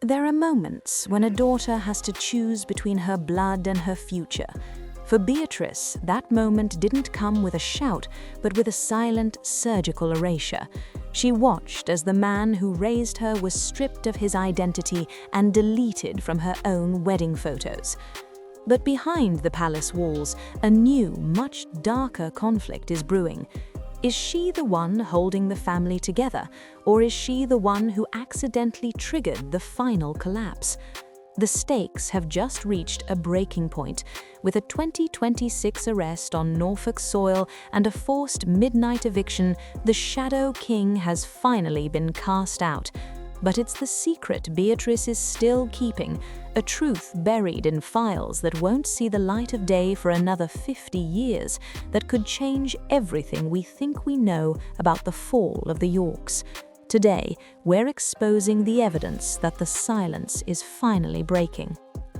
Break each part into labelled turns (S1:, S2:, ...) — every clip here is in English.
S1: There are moments when a daughter has to choose between her blood and her future. For Beatrice, that moment didn't come with a shout, but with a silent, surgical erasure. She watched as the man who raised her was stripped of his identity and deleted from her own wedding photos. But behind the palace walls, a new, much darker conflict is brewing. Is she the one holding the family together, or is she the one who accidentally triggered the final collapse? The stakes have just reached a breaking point. With a 2026 arrest on Norfolk soil and a forced midnight eviction, the Shadow King has finally been cast out. But it's the secret Beatrice is still keeping, a truth buried in files that won't see the light of day for another 50 years, that could change everything we think we know about the fall of the Yorks. Today, we're exposing the evidence that the silence is finally breaking.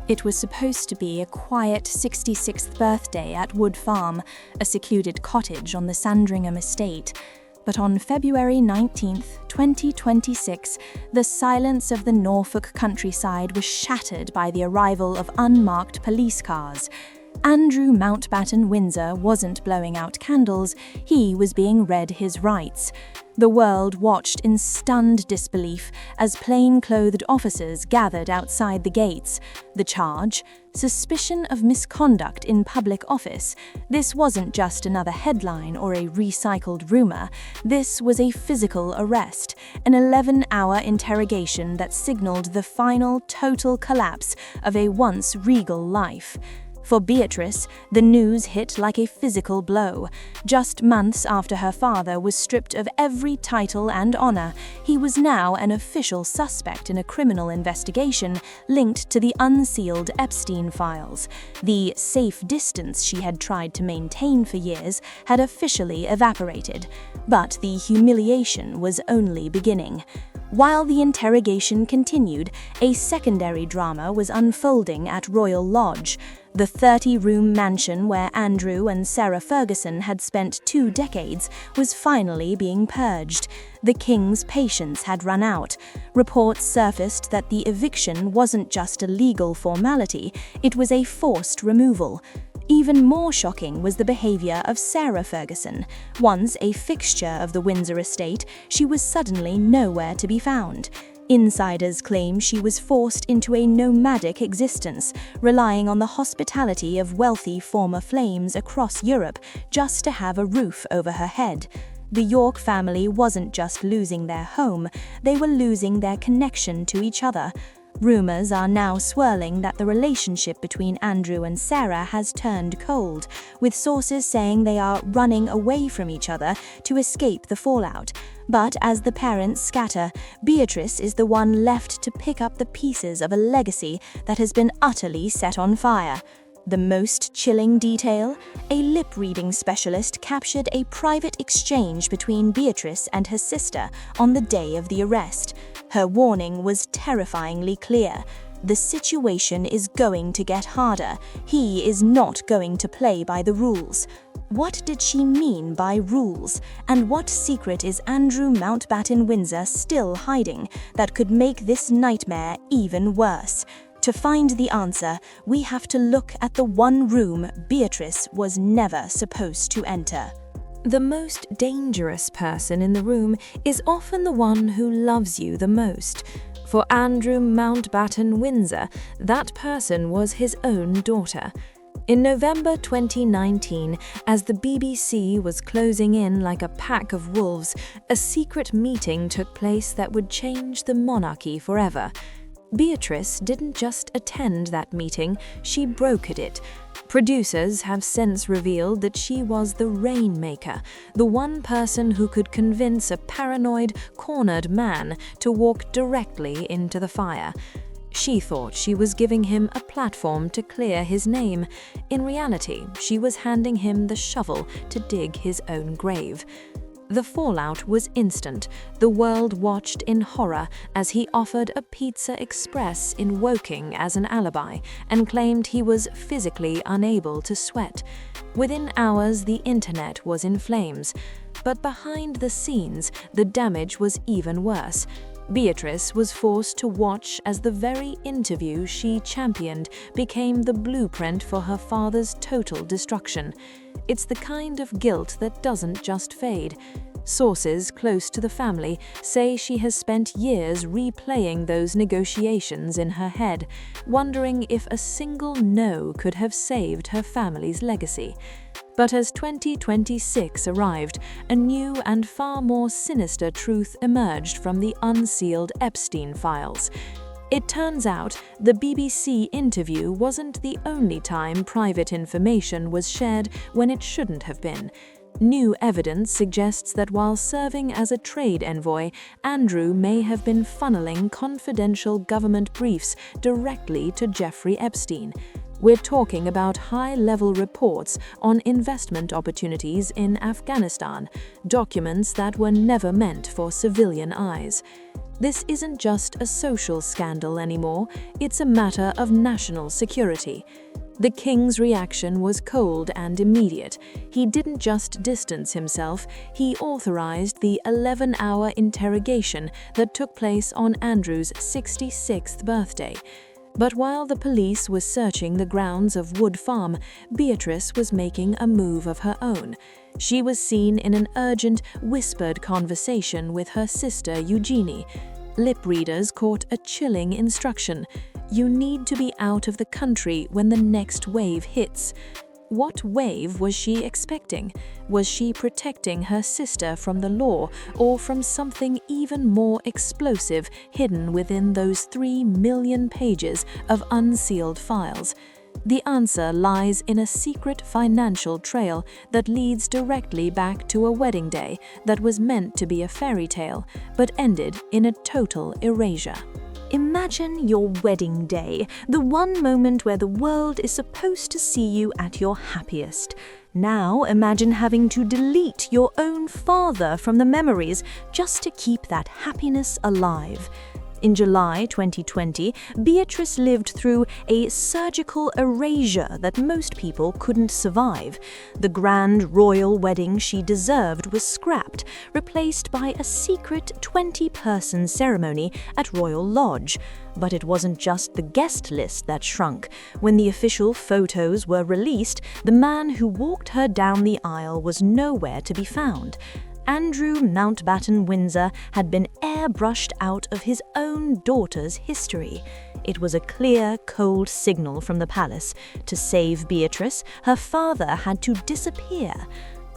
S2: It was supposed to be a quiet 66th birthday at Wood Farm, a secluded cottage on the Sandringham estate. But on February 19, 2026, the silence of the Norfolk countryside was shattered by the arrival of unmarked police cars. Andrew Mountbatten-Windsor wasn't blowing out candles, he was being read his rights. The world watched in stunned disbelief as plain-clothed officers gathered outside the gates. The charge? Suspicion of misconduct in public office. This wasn't just another headline or a recycled rumor. This was a physical arrest, an 11-hour interrogation that signaled the final, total collapse of a once regal life. For Beatrice, the news hit like a physical blow. Just months after her father was stripped of every title and honor, he was now an official suspect in a criminal investigation linked to the unsealed Epstein files. The safe distance she had tried to maintain for years had officially evaporated. But the humiliation was only beginning. While the interrogation continued, a secondary drama was unfolding at Royal Lodge. The 30-room mansion where Andrew and Sarah Ferguson had spent 2 decades was finally being purged. The king's patience had run out. Reports surfaced that the eviction wasn't just a legal formality, it was a forced removal. Even more shocking was the behavior of Sarah Ferguson. Once a fixture of the Windsor estate, she was suddenly nowhere to be found. Insiders claim she was forced into a nomadic existence, relying on the hospitality of wealthy former flames across Europe just to have a roof over her head. The York family wasn't just losing their home, they were losing their connection to each other. Rumors are now swirling that the relationship between Andrew and Sarah has turned cold, with sources saying they are running away from each other to escape the fallout. But as the parents scatter, Beatrice is the one left to pick up the pieces of a legacy that has been utterly set on fire. The most chilling detail? A lip-reading specialist captured a private exchange between Beatrice and her sister on the day of the arrest. Her warning was terrifyingly clear. The situation is going to get harder. He is not going to play by the rules. What did she mean by rules? And what secret is Andrew Mountbatten-Windsor still hiding that could make this nightmare even worse? To find the answer, we have to look at the one room Beatrice was never supposed to enter.
S1: The most dangerous person in the room is often the one who loves you the most. For Andrew Mountbatten-Windsor, that person was his own daughter. In November 2019, as the BBC was closing in like a pack of wolves, a secret meeting took place that would change the monarchy forever. Beatrice didn't just attend that meeting, she brokered it. Producers have since revealed that she was the rainmaker, the one person who could convince a paranoid, cornered man to walk directly into the fire. She thought she was giving him a platform to clear his name. In reality, she was handing him the shovel to dig his own grave. The fallout was instant. The world watched in horror as he offered a Pizza Express in Woking as an alibi and claimed he was physically unable to sweat. Within hours, the internet was in flames. But behind the scenes, the damage was even worse. Beatrice was forced to watch as the very interview she championed became the blueprint for her father's total destruction. It's the kind of guilt that doesn't just fade. Sources close to the family say she has spent years replaying those negotiations in her head, wondering if a single no could have saved her family's legacy. But as 2026 arrived, a new and far more sinister truth emerged from the unsealed Epstein files. It turns out the BBC interview wasn't the only time private information was shared when it shouldn't have been. New evidence suggests that while serving as a trade envoy, Andrew may have been funneling confidential government briefs directly to Jeffrey Epstein. We're talking about high-level reports on investment opportunities in Afghanistan, documents that were never meant for civilian eyes. This isn't just a social scandal anymore, it's a matter of national security. The king's reaction was cold and immediate. He didn't just distance himself, he authorized the 11-hour interrogation that took place on Andrew's 66th birthday. But while the police was searching the grounds of Wood Farm, Beatrice was making a move of her own. She was seen in an urgent, whispered conversation with her sister Eugenie. Lip readers caught a chilling instruction: you need to be out of the country when the next wave hits. What wave was she expecting? Was she protecting her sister from the law or from something even more explosive hidden within those 3 million pages of unsealed files? The answer lies in a secret financial trail that leads directly back to a wedding day that was meant to be a fairy tale, but ended in a total erasure.
S2: Imagine your wedding day, the one moment where the world is supposed to see you at your happiest. Now imagine having to delete your own father from the memories just to keep that happiness alive. In July 2020, Beatrice lived through a surgical erasure that most people couldn't survive. The grand royal wedding she deserved was scrapped, replaced by a secret 20-person ceremony at Royal Lodge. But it wasn't just the guest list that shrunk. When the official photos were released, the man who walked her down the aisle was nowhere to be found. Andrew Mountbatten-Windsor had been airbrushed out of his own daughter's history. It was a clear, cold signal from the palace. To save Beatrice, her father had to disappear.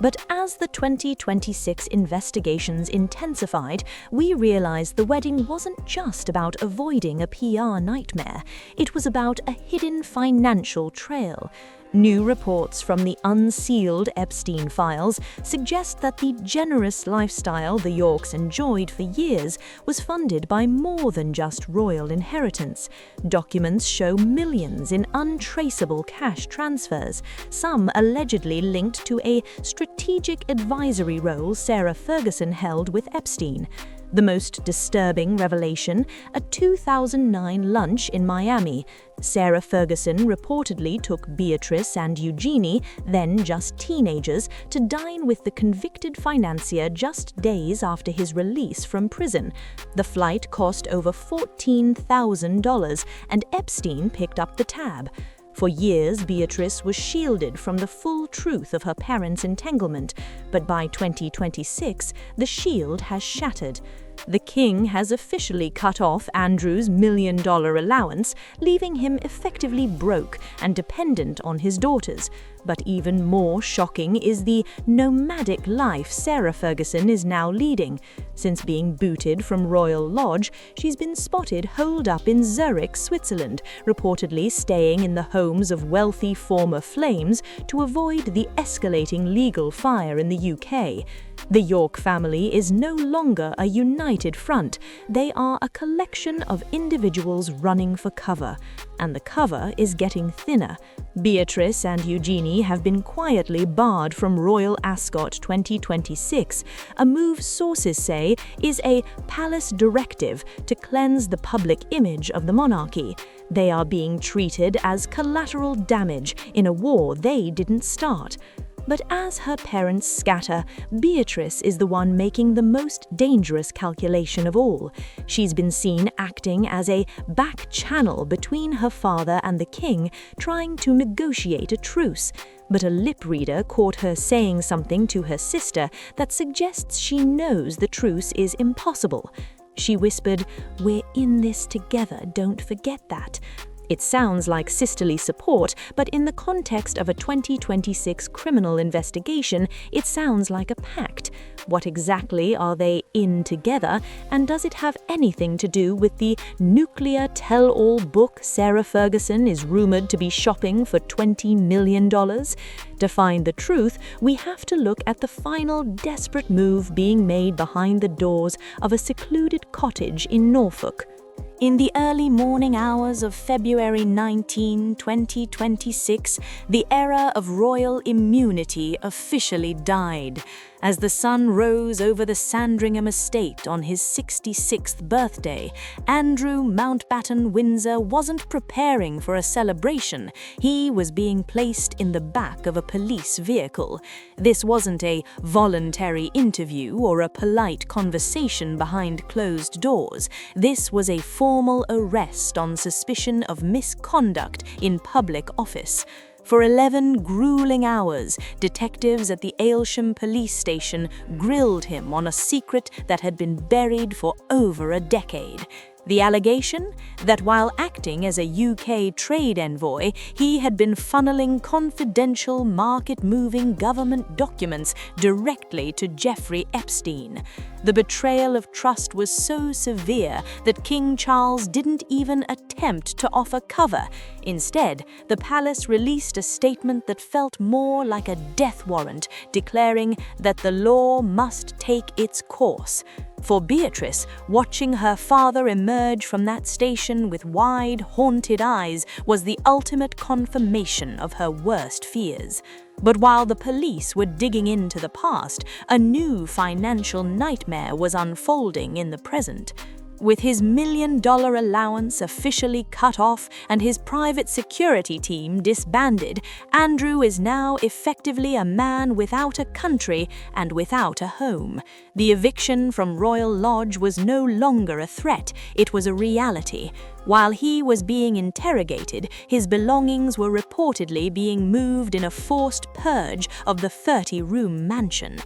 S2: But as the 2026 investigations intensified, we realized the wedding wasn't just about avoiding a PR nightmare. It was about a hidden financial trail. New reports from the unsealed Epstein files suggest that the generous lifestyle the Yorks enjoyed for years was funded by more than just royal inheritance. Documents show millions in untraceable cash transfers, some allegedly linked to a strategic advisory role Sarah Ferguson held with Epstein. The most disturbing revelation, a 2009 lunch in Miami. Sarah Ferguson reportedly took Beatrice and Eugenie, then just teenagers, to dine with the convicted financier just days after his release from prison. The flight cost over $14,000, and Epstein picked up the tab. For years, Beatrice was shielded from the full truth of her parents' entanglement, but by 2026, the shield has shattered. The king has officially cut off Andrew's $1 million allowance, leaving him effectively broke and dependent on his daughters. But even more shocking is the nomadic life Sarah Ferguson is now leading. Since being booted from Royal Lodge, she's been spotted holed up in Zurich, Switzerland, reportedly staying in the homes of wealthy former flames to avoid the escalating legal fire in the UK. The York family is no longer a united front. They are a collection of individuals running for cover. And the cover is getting thinner. Beatrice and Eugenie have been quietly barred from Royal Ascot 2026, a move sources say is a palace directive to cleanse the public image of the monarchy. They are being treated as collateral damage in a war they didn't start.
S1: But as her parents scatter, Beatrice is the one making the most dangerous calculation of all. She's been seen acting as a back channel between her father and the king, trying to negotiate a truce. But a lip reader caught her saying something to her sister that suggests she knows the truce is impossible. She whispered, "We're in this together, don't forget that." It sounds like sisterly support, but in the context of a 2026 criminal investigation, it sounds like a pact. What exactly are they in together, and does it have anything to do with the nuclear tell-all book Sarah Ferguson is rumored to be shopping for $20 million? To find the truth, we have to look at the final desperate move being made behind the doors of a secluded cottage in Norfolk. In the early morning hours of February 19, 2026, the era of royal immunity officially died. As the sun rose over the Sandringham estate on his 66th birthday, Andrew Mountbatten-Windsor wasn't preparing for a celebration. He was being placed in the back of a police vehicle. This wasn't a voluntary interview or a polite conversation behind closed doors. This was a formal arrest on suspicion of misconduct in public office. For 11 grueling hours, detectives at the Aylsham police station grilled him on a secret that had been buried for over a decade. The allegation? That while acting as a UK trade envoy, he had been funneling confidential market-moving government documents directly to Jeffrey Epstein. The betrayal of trust was so severe that King Charles didn't even attempt to offer cover. Instead, the palace released a statement that felt more like a death warrant, declaring that the law must take its course. For Beatrice, watching her father emerge from that station with wide, haunted eyes was the ultimate confirmation of her worst fears. But while the police were digging into the past, a new financial nightmare was unfolding in the present. With his $1 million allowance officially cut off and his private security team disbanded, Andrew is now effectively a man without a country and without a home. The eviction from Royal Lodge was no longer a threat, it was a reality. While he was being interrogated, his belongings were reportedly being moved in a forced purge of the 30-room mansion.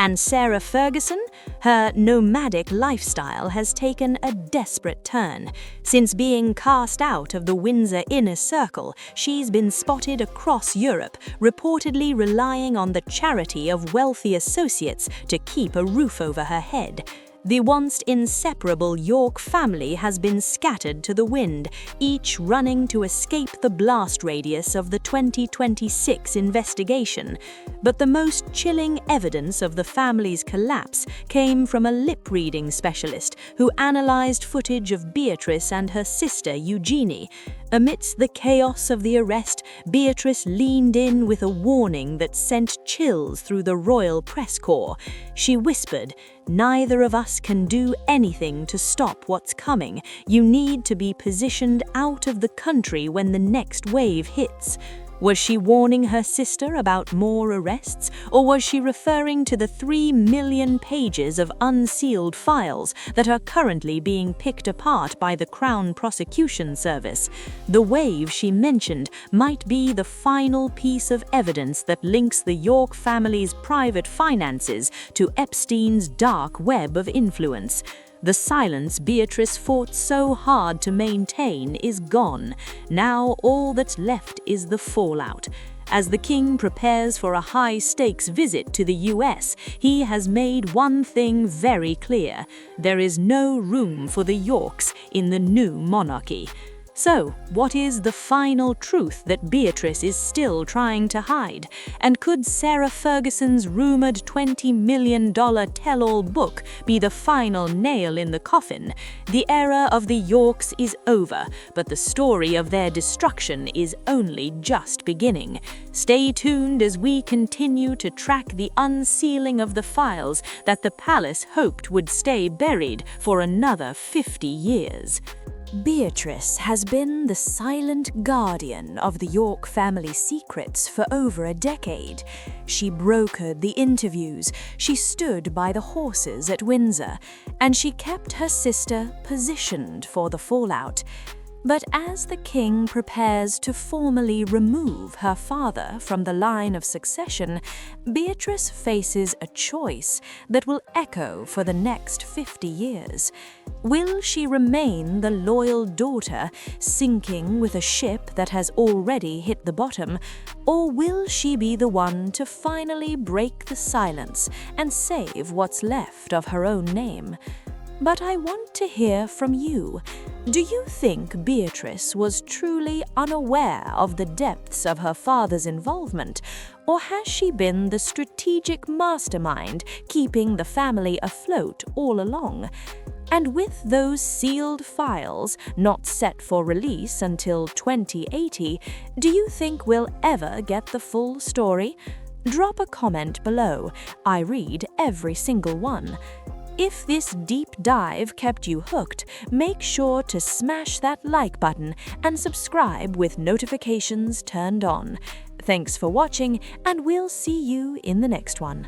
S1: And Sarah Ferguson? Her nomadic lifestyle has taken a desperate turn. Since being cast out of the Windsor inner circle, she's been spotted across Europe, reportedly relying on the charity of wealthy associates to keep a roof over her head. The once inseparable York family has been scattered to the wind, each running to escape the blast radius of the 2026 investigation. But the most chilling evidence of the family's collapse came from a lip-reading specialist who analyzed footage of Beatrice and her sister Eugenie. Amidst the chaos of the arrest, Beatrice leaned in with a warning that sent chills through the royal press corps. She whispered, "Neither of us can do anything to stop what's coming. You need to be positioned out of the country when the next wave hits." Was she warning her sister about more arrests, or was she referring to the 3 million pages of unsealed files that are currently being picked apart by the Crown Prosecution Service? The wave she mentioned might be the final piece of evidence that links the York family's private finances to Epstein's dark web of influence. The silence Beatrice fought so hard to maintain is gone. Now all that's left is the fallout. As the king prepares for a high-stakes visit to the US, he has made one thing very clear: there is no room for the Yorks in the new monarchy. So, what is the final truth that Beatrice is still trying to hide? And could Sarah Ferguson's rumored $20 million tell-all book be the final nail in the coffin? The era of the Yorks is over, but the story of their destruction is only just beginning. Stay tuned as we continue to track the unsealing of the files that the palace hoped would stay buried for another 50 years. Beatrice has been the silent guardian of the York family secrets for over a decade. She brokered the interviews, she stood by the horses at Windsor, and she kept her sister positioned for the fallout. But as the king prepares to formally remove her father from the line of succession, Beatrice faces a choice that will echo for the next 50 years. Will she remain the loyal daughter, sinking with a ship that has already hit the bottom, or will she be the one to finally break the silence and save what's left of her own name? But I want to hear from you. Do you think Beatrice was truly unaware of the depths of her father's involvement, or has she been the strategic mastermind keeping the family afloat all along? And with those sealed files not set for release until 2080, do you think we'll ever get the full story? Drop a comment below. I read every single one. If this deep dive kept you hooked, make sure to smash that like button and subscribe with notifications turned on. Thanks for watching, and we'll see you in the next one.